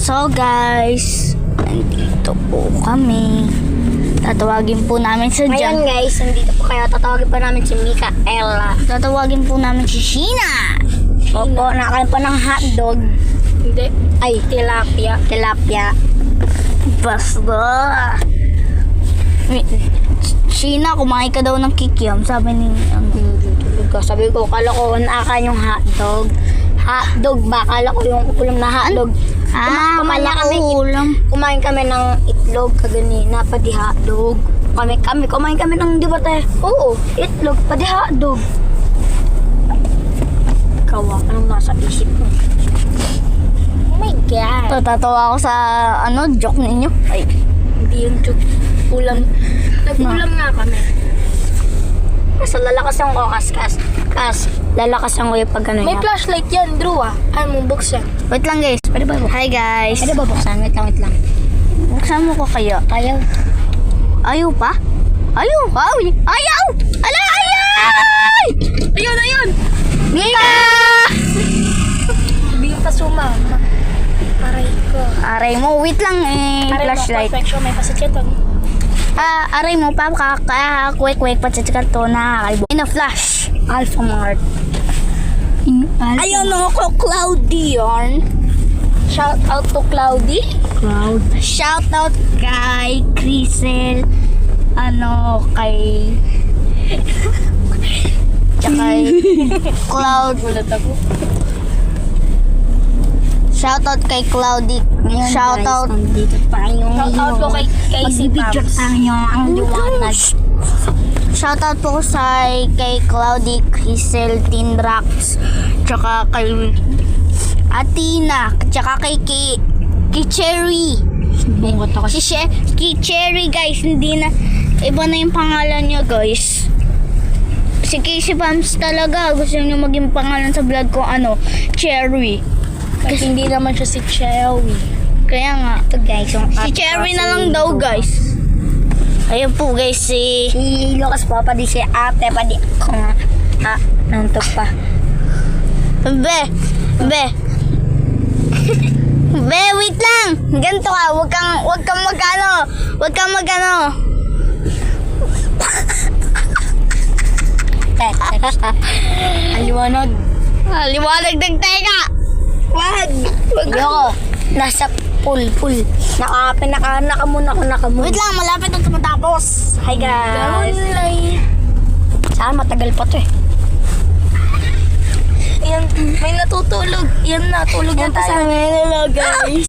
So guys, nandito po kami. Tatawagin po namin si Ngayon guys, nandito po kayo. Tatawagin pa namin si Mikaela. Tatawagin po namin si Sheena. Opo, nakakain pa ng hotdog. Hindi. Ay, tilapia. Tilapia. Basta. Sheena, kumain ka daw ng kikiam. Sabi ni Tulog ka. Sabi ko, kala ko nakain yung hotdog. Hotdog ba? Kala ko yung ulam na hotdog. Kumain ulam. kami ng itlog kaganina, pati hotdog. Kumain kami ng, di ba tayo? Oo, itlog, pati hotdog. Kawa, anong nasa isip mo? Oh my God. Tatawa ako sa joke ninyo. Ay, Hindi yung joke. Ulam. Nag-ulam nga kami. Kasi lalakasan ko kas. Lalakasan ko yung pag ano May yan. flashlight yan, Drew ah. Ayaw mong buksan. wait lang guys. Pwede ba buksan? Hi guys. Pwede ba buksan? Wait lang. Buksan mo ko kayo. Ayaw. Ayaw pa? Ayaw! Ayaw! Ala! Ayaw! Ayun! Mika! Sabihin pa sumama. Aray ko. Aray mo, wait lang flashlight. Perfection, may pasikatan. Aray mo pa, quick, patsikat to na kalbo. In a flash. Alpha Mart. Ayun ako, Cloudy yarn. Shout out to Cloudy. Shout out kay Crisel. Kay... Tsaka kay Cloud. Gulat ako. Shout out kay Cloudy. Shout out. Nandito tayo. Shout out ko kay si Magbibidyo Pams. tayo ang liwanag. Shout out po kay Cloudy, Crisel, Tindrax, tsaka kay Atina, tsaka kay Cherry. Bungot ako. Kay Cherry guys, hindi na, iba na yung pangalan niya guys. Si Casey Pams talaga, gusto niya maging pangalan sa vlog ko, Cherry. Kasi hindi naman siya si Chewy. Kaya nga, Ito guys, yung si Cherry na lang daw guys. Ayun po guys, Si Lucas pa, pati si ate, pati ako nga. Nantok pa. Be, wait lang. Ganito ka, wag kang magano. Aliwanag. Liwanag ng teka. Wag! Ayoko. Nasa pool. Nakamuna ko. Wait lang, malapit na tumatapos. Hi guys. Downlight. Saan matagal pa to eh. Yan, may natutulog. Yan, natulog na tayo. Hello guys.